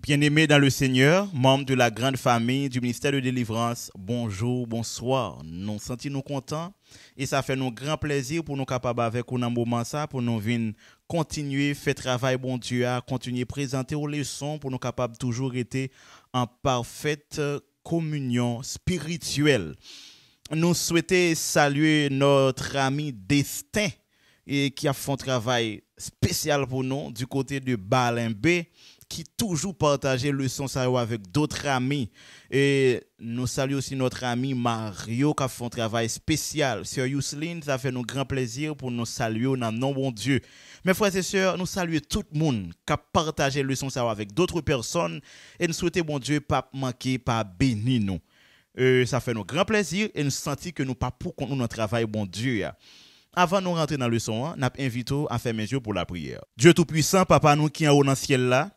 Bien-aimés dans le Seigneur, membres de la grande famille du ministère de délivrance, bonjour, bonsoir. Nous sentons contents et ça fait nous grand plaisir pour nous capables avec un moment ça pour nous venir continuer faire travail bon Dieu à continuer présenter aux leçons pour nous capables toujours être en parfaite communion spirituelle. Nous souhaitons saluer notre ami Destin et qui a fait un travail spécial pour nous du côté de Balimbe, qui toujours partageait le son avec d'autres amis. Et nous saluons aussi notre ami Mario qui a fait un travail spécial. Sœur Yousseline, ça fait nous grand plaisir pour nous saluer dans le nom bon Dieu. Mes frères et sœurs, nous saluons tout le monde qui a partagé le son avec d'autres personnes et nous souhaitons bon Dieu pas manquer, pas bénir nous. Ça fait nous grand plaisir et nous sentons que nous pas pour contre notre travail bon Dieu. Avant de nous rentrer dans le son, nous invitons à faire mes yeux pour la prière. Dieu Tout-Puissant, Papa nous qui est en haut dans le ciel là,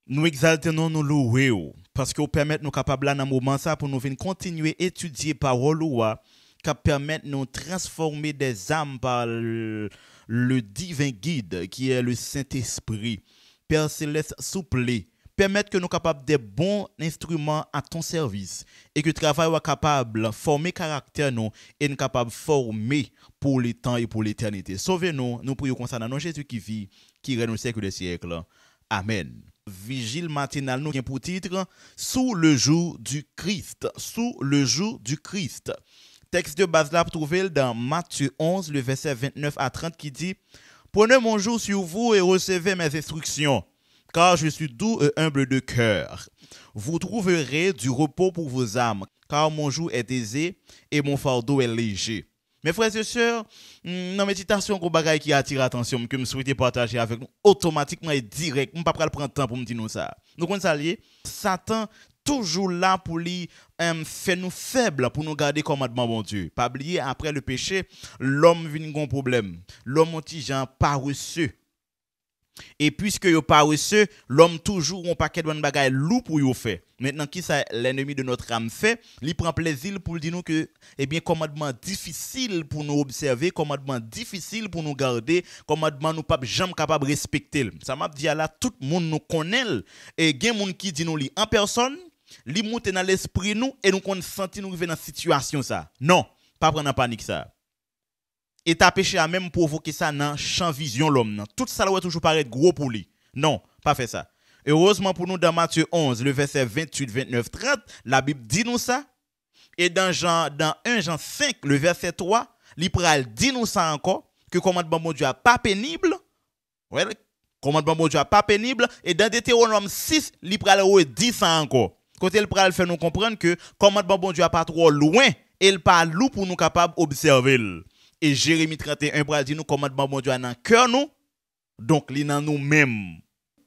nous exaltons, nous louons, parce que vous permettez nous capables dans moment ça pour nous venir continuer à étudier parole ou qui permettre nous transformer des âmes par le divin guide qui est le Saint-Esprit. Père Céleste, souple, permettre que nous capables des bons instruments à ton service et que le travail soit capable de former caractère nous et nous capable de former pour le temps et pour l'éternité. Sauvez-nous, nous prions concernant nous Jésus qui vit, qui règne au siècle des siècles. Amen. Vigile matinale nous pour titre sous le jour du Christ. Sous le jour du Christ. Texte de base là trouvé dans Matthieu 11, le verset 29 à 30 qui dit: Prenez mon joug sur vous et recevez mes instructions, car je suis doux et humble de cœur. Vous trouverez du repos pour vos âmes, car mon joug est aisé et mon fardeau est léger. Mes frères et sœurs, dans méditation, un bagage qui attire l'attention, que je souhaite partager avec nous, automatiquement et direct, je ne vais pas prendre le temps pour me dire nous ça. Nous connaissons ça, Satan toujours là pour lui faire nous faibles, pour nous garder commandement bon Dieu. Pas oublier, après le péché, l'homme vient un problème. L'homme gens paresseux. Et puisque yo paresseux, l'homme toujours un paquet de bagaille loup pour yo faire. Maintenant qui ça l'ennemi de notre âme fait, il prend plaisir pour dire nous que commandement difficile pour nous observer, commandement difficile pour nous garder, commandement nous pas jamais capable respecter. Ça m'a dit là tout le monde nous connaît et gen monde qui dit nous li en personne, li monte dans l'esprit nous et nous qu'on senti nous arriver dans situation ça. Non, pas prendre en panique ça. Et ta péché a même provoqué ça dans champ vision l'homme. Tout ça doit toujours paraître gros pour lui. Non, pas fait ça. Heureusement pour nous dans Matthieu 11, le verset 28, 29, 30, la Bible dit nous ça. Et dans 1 Jean 5, le verset 3, l'Ipral dit nous ça encore, que commandement bon Dieu n'est pas pénible. Ouais, commandement bon Dieu n'est pas pénible. Et dans Deutéronome 6, l'Ipral dit ça encore. Côté l'Ipral fait nous comprendre que commandement bon Dieu n'est pas trop loin, et il pas lourd pour nous capables d'observer. Et Jérémie 31 pour dire nous commandement bon Dieu dans le cœur nous. Donc li dans nous-mêmes.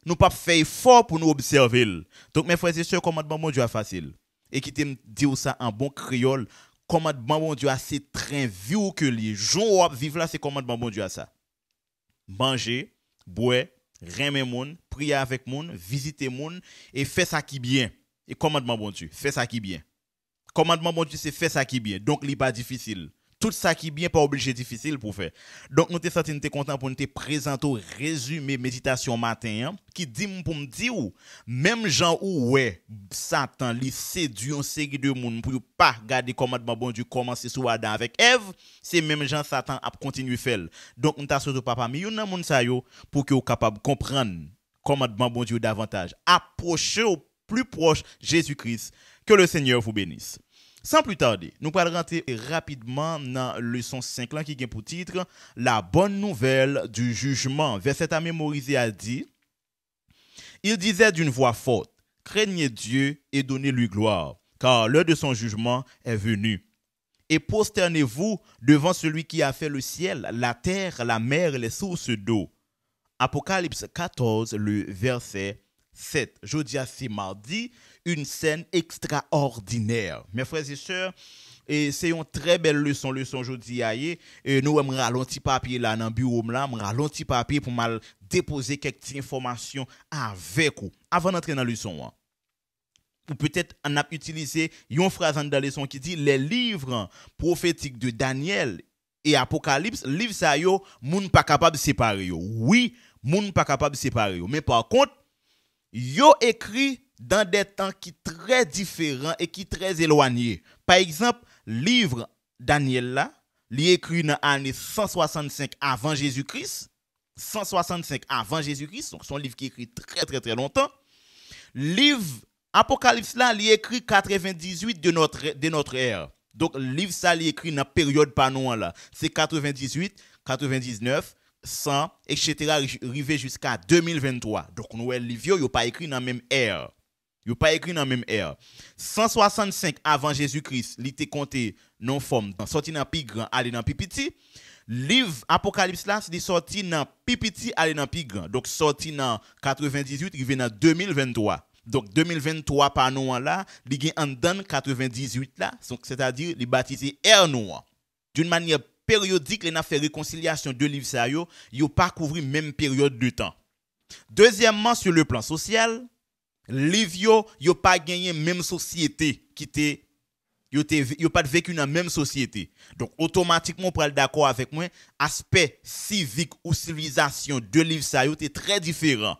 Nous pas faire effort pour nous observer. Donc mes frères et sœurs, commandement bon Dieu est facile. Et qui te dire ça en bon créole, commandement bon Dieu c'est très vieux que les jours vivre là c'est commandement bon Dieu à ça. Manger, boire, remer moun, prier avec moun, visiter moun et faire ça qui bien. Et commandement bon Dieu, fait ça qui bien. Commandement bon Dieu c'est faire ça qui bien. Donc li pas difficile. Tout ça qui est bien pas obligé difficile pour faire. Donc nous sommes contents pour nous te présenter au résumé méditation matin qui dit pour me dire même gens où ouais Satan li séduit une série de monde pour pas garder commandement bon Dieu commencer sous Adam avec Ève, c'est même gens Satan a continuer faire. Donc nous t'a surtout papa mais yon monde ça yo pour que vous capable comprendre commandement bon Dieu davantage. Approchez au plus proche Jésus-Christ. Que le Seigneur vous bénisse. Sans plus tarder, nous allons rentrer rapidement dans la leçon 5 là, qui a pour titre La bonne nouvelle du jugement. Verset à mémoriser a dit: Il disait d'une voix forte, craignez Dieu et donnez-lui gloire, car l'heure de son jugement est venue. Et prosternez-vous devant celui qui a fait le ciel, la terre, la mer et les sources d'eau. Apocalypse 14, le verset 7. Jeudi à c'est mardi, une scène extraordinaire. Mes frères et sœurs, et c'est une très belle leçon jeudi et nous avons ralenti papier là dans le bureau là, ralenti papier pour mal déposer quelques informations avec vous avant d'entrer dans la leçon. Ou peut-être on a utilisé une phrase dans la leçon qui dit les livres prophétiques de Daniel et Apocalypse, livre ça yo, moun pas capable de séparer yo. Oui, moun pas capable de séparer yo. Mais par contre, yo écrit dans des temps qui très différents et qui très éloignés. Par exemple, livre Daniel là, li écrit dans l'année 165 avant Jésus-Christ. 165 avant Jésus-Christ, donc son livre qui écrit très très très longtemps. Livre Apocalypse là, li écrit 98 de notre ère. Donc livre ça li écrit dans période pas non là, c'est 98, 99, 100 etc. arrivé jusqu'à 2023. Donc nous livre yo pas écrit dans même ère. Yo pas écrit dans même ère. 165 avant Jésus-Christ, li te compté non forme, sorti dans pi grand, aller dans pi petit. Livre Apocalypse là, c'est sorti dans pi petit, aller dans pi grand. Donc sorti dans 98, arrivé dans 2023. Donc 2023 par nous là, li gen en dan 98 là, donc c'est-à-dire li baptisé ère noire. D'une manière périodique, les n'a fait réconciliation de livres ça yo pas couvrir même période de temps. Deuxièmement, sur le plan social, livre yo pas gagné même société qui était yo pas vécu dans même société. Donc automatiquement pour être d'accord avec moi, aspect civique ou civilisation de livre ça yo était très différent.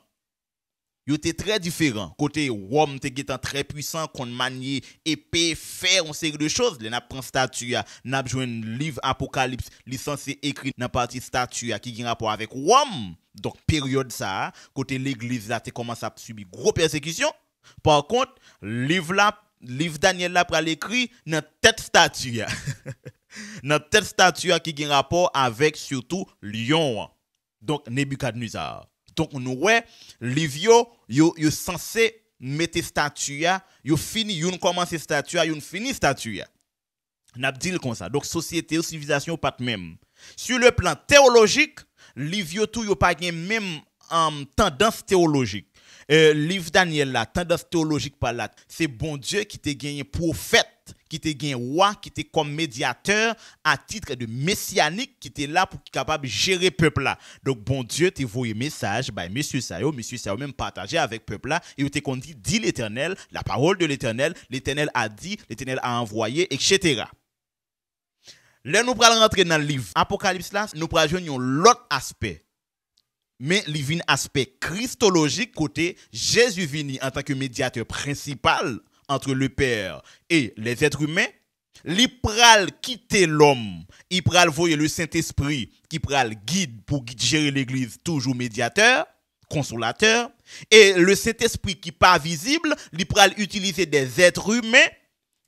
Yo était très différent. Côté Rome te étant très puissant, qu'on maniait épée, fer, on série de choses. Les n'a prend statue, n'a joué un livre Apocalypse, censé écrit dans partie statue qui a rapport avec Rome. Donc période ça, côté l'église là te commence à subir gros persécution. Par contre, livre Daniel là pour l'écrit dans tête statue. Dans tête statue qui a rapport avec surtout Lion. Donc Nebuchadnezzar. Donc nous ouais livre yo censé mettre statue yo fini yon commence statue yon fini statue n'a dit comme ça. Donc société ou civilisation pas même. Sur le plan théologique, livre tout yo pas gen même tendance théologique. Livre Daniel là, tendance théologique par là, c'est bon Dieu qui t'a gagné prophète, qui t'a gagné roi, qui t'a comme médiateur à titre de messianique, qui était là pour capable gérer peuple là. Donc bon Dieu t'a envoyé message, bah monsieur ça yo même partagé avec peuple là, et t'a dit l'Éternel, la parole de l'Éternel a dit, l'Éternel a envoyé, etc. Là nous pral rentrer dans le livre Apocalypse là, nous pral joindre l'autre aspect. Mais il vient aspect christologique côté Jésus vini en tant que médiateur principal entre le Père et les êtres humains. Il pral quitter l'homme, il pral voyer le Saint-Esprit qui pral guide pour gérer l'église, toujours médiateur, consolateur, et le Saint-Esprit qui pas visible, il pral utiliser des êtres humains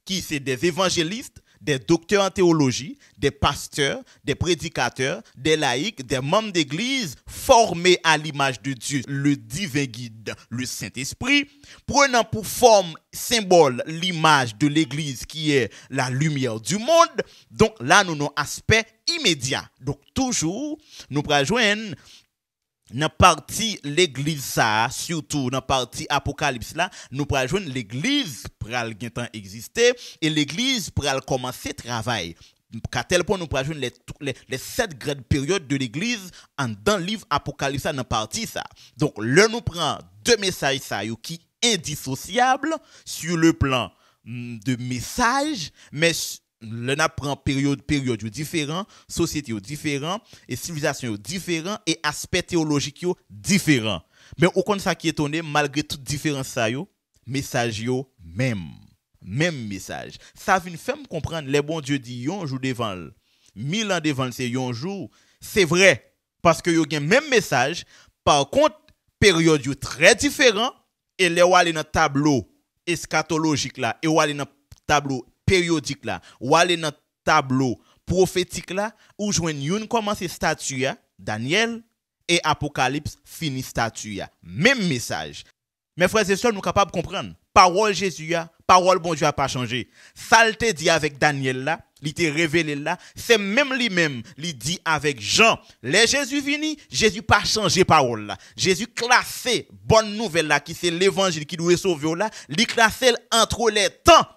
qui c'est des évangélistes, des docteurs en théologie, des pasteurs, des prédicateurs, des laïcs, des membres d'église formés à l'image de Dieu, le divin guide, le Saint-Esprit, prenant pour forme, symbole, l'image de l'église qui est la lumière du monde. Donc là, nous avons un aspect immédiat. Donc toujours, nous prenons joindre dans partie l'église ça, surtout dans partie Apocalypse là, nous pral joindre l'église pral gen temps exister et l'église pral commencer travail. Qu'à tel point nous pral joindre les 7 grandes périodes de l'église dans le livre Apocalypse dans partie ça. Donc là nous prend deux messages ça qui indissociables sur le plan de message, mais le n'a prend période différent, société différent et civilisation différent et aspect théologique différent. Mais au compte ça qui est étonné malgré toute différence ça yo, message yo même message. Ça vient faire me comprendre les bon Dieu dit yon jour devant 1000 ans devant c'est yon jour, c'est vrai parce que yo gen même message, par contre période yo très différent et les aller dans tableau eschatologique là et aller dans tableau périodique là ou aller dans tableau prophétique là ou joindre une commencer statue Daniel et Apocalypse fini statue même message. Mes frères et sœurs, nous capables de comprendre parole Jésus parole bon Dieu a pas changé. Ça le te dit avec Daniel là, il te révélé là, c'est même lui-même, il dit avec Jean. Les Jésus vini, Jésus pas changé parole là. Jésus classé bonne nouvelle là qui c'est l'évangile qui doit sauver là, il classé entre les temps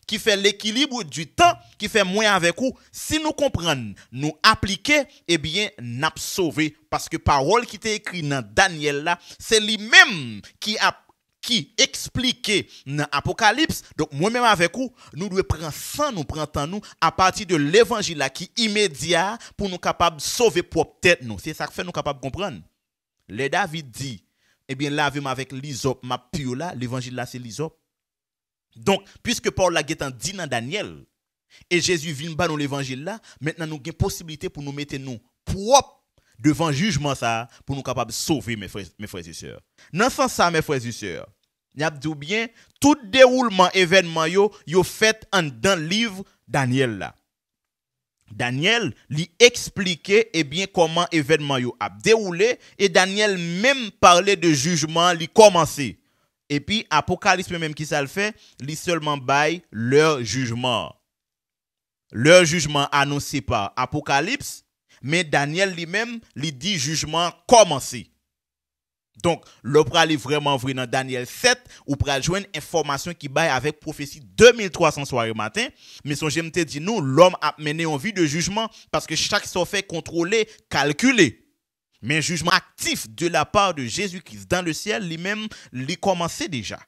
qui fait l'équilibre du temps, qui fait moins avec vous. Si nous comprenons, nous appliquer, eh bien, n'a sauvé. Parce que parole qui est écrite dans Daniel là, c'est lui-même qui qui expliqué dans Apocalypse. Donc moi-même avec vous, nous devons prendre ça, nous prendre nous à partir de l'évangile là qui immédiat pour nous capables de sauver propre tête nous. C'est ça qui fait nous capables de comprendre. Les David dit, eh bien lavez-moi avec l'hysope, ma pure là, l'évangile là c'est l'hysope. Donc puisque Paul l'a dit dans Daniel et Jésus vient dans l'évangile là, maintenant nous avons possibilité pour nous mettre nous propres devant jugement ça pour nous capables de sauver mes frères et sœurs. Dans ce sens ça mes frères et sœurs, y a dit bien tout déroulement événement yo fait dans le livre Daniel là. Daniel lui expliquait bien comment événement yo a déroulé et Daniel même parlait de jugement lui commencer. Et puis Apocalypse même qui ça le fait, lui seulement bail leur jugement. Leur jugement annoncé par Apocalypse. Mais Daniel lui-même, lui dit jugement commencé. Donc, le pral est vraiment vrai dans Daniel 7, ou pral joindre information qui baille avec prophétie 2300 soirées matin. Mais son j'aime te dit nous, l'homme a mené en vie de jugement parce que chaque chose fait contrôler, calculer. Mais jugement actif de la part de Jésus-Christ dans le ciel, lui-même, lui commençait déjà.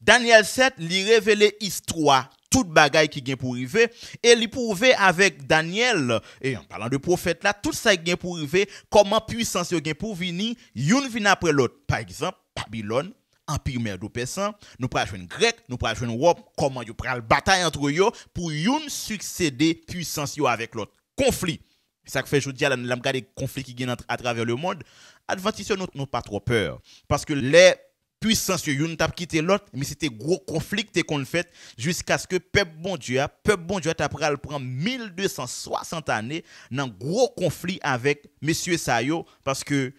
Daniel 7, lui révélait histoire toute bagaille qui vient pour arriver et lui prouver avec Daniel et en parlant de prophète là tout ça vient pour arriver comment puissance vient pour venir une vient après l'autre. Par exemple Babylone, empire Médo-Persan, nous pral joindre grec, nous pral joindre Rome, comment yo pral bataille entre eux pour une succéder puissance yo avec l'autre. Conflit. Ça que fait je dis là nous regarder conflit qui vient à travers le monde. Adventistes nous pas trop peur parce que les puissance yon t'a quitté l'autre mais c'était gros conflit qu'on fait jusqu'à ce que peuple bon Dieu t'a pral prendre 1260 années dans gros conflit avec monsieur Sayo parce que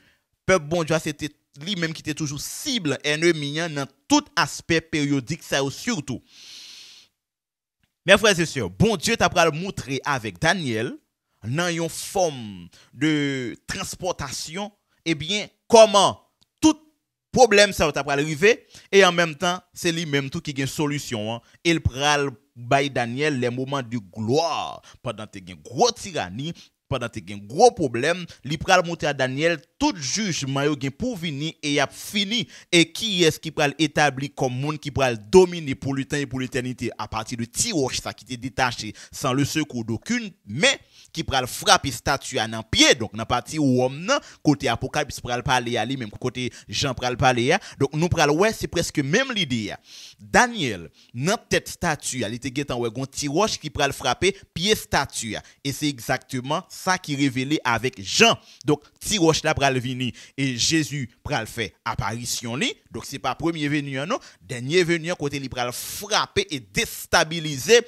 peuple bon Dieu c'était lui-même qui était toujours cible ennemi dans tout aspect périodique ça surtout. Mes frères et sœurs, bon Dieu t'a pral montrer avec Daniel dans une forme de transportation bien comment problème ça va arriver et en même temps c'est lui même tout qui a une solution il pral bay Daniel les moments de gloire pendant que tu as gros tyrannie pendant que tu as gros problème il pral montrer à Daniel tout jugement yo gen pour venir et y a fini et qui est-ce qui pral établi comme monde qui pral dominer pour le temps et pour l'éternité à partir de tiroche ça qui était détaché sans le secours d'aucune mais qui pral frapper statue en pied donc dans partie homme côté Apocalypse pral parler à lui même côté Jean pral parler donc nous pral ouais c'est presque même l'idée Daniel dans tête statue il était getan ouais gon tiroche qui pral frapper pied statue et c'est exactement ça qui révélé avec Jean donc tiroche là pral venir et Jésus pral faire apparition li donc c'est pas premier venu non dernier venu côté li pral frapper et déstabiliser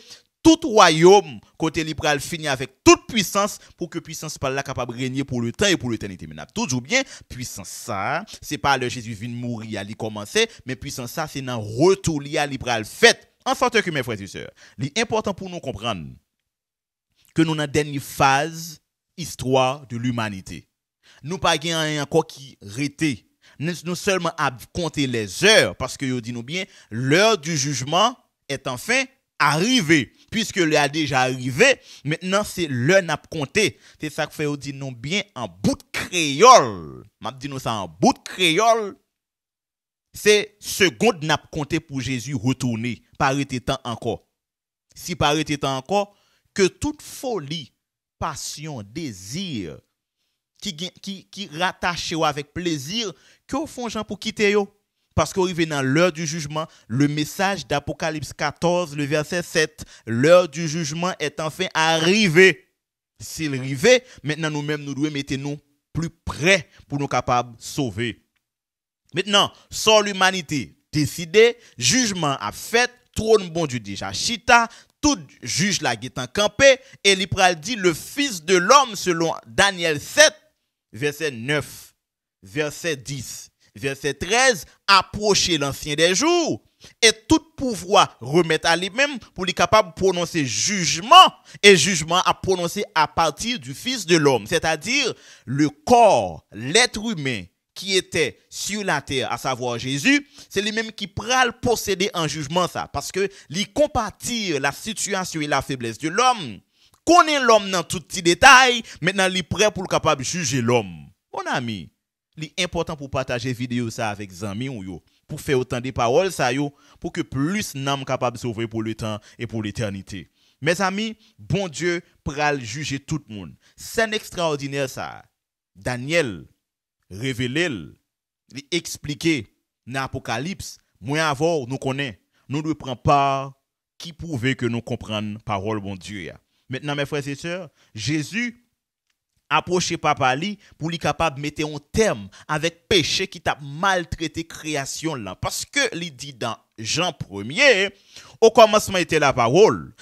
tout royaume côté li pral finir avec toute puissance pour que puissance par là capable régner pour le temps et pour l'éternité. Mais toujours bien puissance ça c'est pas le Jésus vient mourir ali commencer mais puissance ça c'est dans retour li pral fait en sorte que mes frères et sœurs l'important pour nous comprendre que nous dans dernière phase histoire de l'humanité. Nous pas gain encore qui rete nous seulement à compter les heures parce que yo dit nous bien l'heure du jugement est enfin arrivé puisque le a déjà arrivé maintenant c'est l'heure n'a compté c'est ça que fait dit nous bien en bout de créole m'a dit nous ça en bout de créole c'est seconde n'a compté pour Jésus retourner pas arrêter temps encore si pas arrêter temps encore que toute folie passion désir qui rattache avec plaisir que au fond gens pour quitter yo parce qu'arrivé dans l'heure du jugement, le message d'Apocalypse 14, le verset 7, l'heure du jugement est enfin arrivée. S'il arrive, maintenant nous-mêmes nous devons mettre nous plus près pour nous capables de sauver. Maintenant, sans l'humanité décidé, jugement a fait, trône bon Dieu déjà chita, tout juge la guetan campé et il pral dit le fils de l'homme selon Daniel 7 verset 9 verset 10 verset 13 approcher l'ancien des jours et tout pouvoir remettre à lui-même pour lui capable de prononcer jugement et jugement à prononcer à partir du fils de l'homme c'est-à-dire le corps l'être humain qui était sur la terre, à savoir Jésus, c'est lui-même qui pral posséder en jugement ça. Parce que lui compatir la situation et la faiblesse de l'homme, connaît l'homme dans tout petit détail, maintenant il est prêt pour le capable de juger l'homme. Mon ami, C'est important pour partager vidéo ça avec amis ou yo, pour faire autant de paroles ça yo, pour que plus n'am capable de sauver pour le temps et pour l'éternité. Mes amis, bon Dieu pral juger tout le monde. C'est extraordinaire ça. Daniel révélé, il expliqué dans l'Apocalypse, moins avant nous connaît, nous devons prendre part qui prouve que nous comprenons parole bon Dieu. Maintenant mes frères et sœurs, Jésus approcher papa li pour lui capable de mettre un terme avec péché qui t'a maltraité création là parce que il dit dans Jean 1er au commencement était la parole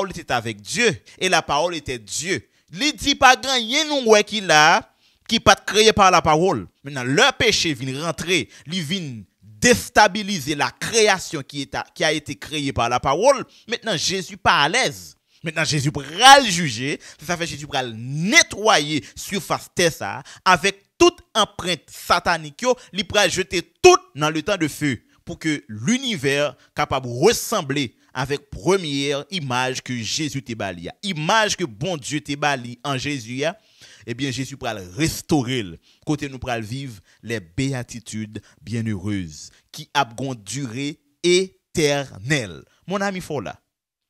était avec Dieu et la parole était Dieu. Il dit pas grand rien nous ouais qui là qui pas créé par la parole. Maintenant leur péché vient rentrer, il vient déstabiliser la création qui a été créée par la parole. Maintenant Jésus pas à l'aise. Maintenant, Jésus pral juger, ça fait Jésus pral nettoyer surface terre ça avec toute empreinte satanique, il pral jeter tout dans le temps de feu pour que l'univers capable ressembler avec première image que Jésus te bali, image que bon Dieu te bali en Jésus. Eh bien Jésus pral restaurer côté nous pral vivre les béatitudes bienheureuses qui a durée éternelle. Mon ami Fola,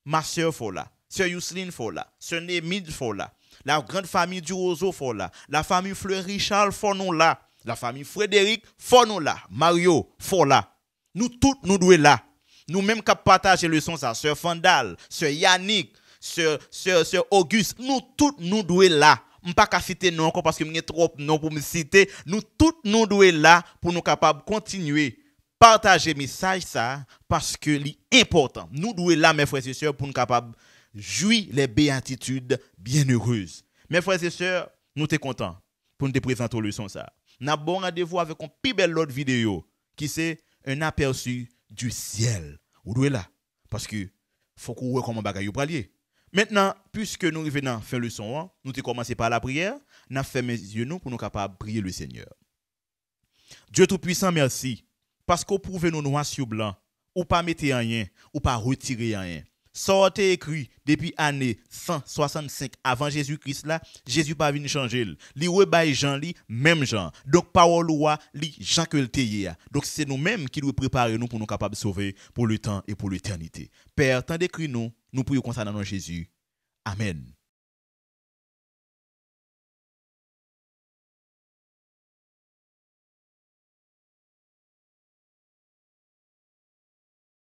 ma sœur Fola, Sœur Yousseline Fola, Sœur Némide Fola, la grande famille du Roseau Fola, la famille Fleur Richard Fonola, la famille Frédéric Fonola, Mario Fola. Nous tous nous doués là. Nous même qu'à partager le son ça, Sœur Fandal, Sœur Yannick, Sœur Auguste, nous tous nous doués là. M'pas qu'à citer non encore parce que m'y trop non pour me citer. Nous tous nous doués là pour nous capables continuer partager message ça parce que c'est important. Nous doués là mes frères et sœurs pour nous capables jouir les béatitudes bienheureuses. Mes frères et sœurs, nous sommes contents pour nous te présenter le son ça. Nous avons bon rendez-vous avec une plus belle autre vidéo qui c'est un aperçu du ciel. Vous devez là parce que faut qu'on voit comment bagaille pour aller. Maintenant, puisque nous revenons faire le son, nous avons commencé par la prière, nous avons fait mes yeux nous pour nous capables de prier le Seigneur. Dieu Tout-Puissant, merci parce qu'on prouve nous noir sur blanc, ou pas mettre rien, ou pas retirer rien. Sortez écrit depuis année 165 avant Jésus-Christ là, Jésus pas venu changer. Li rebaille Jean li même Jean. Donc parole loi li Jean que le teye. Donc c'est nous-mêmes qui devons préparer nous pour nous capables de sauver pour le temps et pour l'éternité. Père, tant d'écrit nous prions comme ça dans nom Jésus. Amen.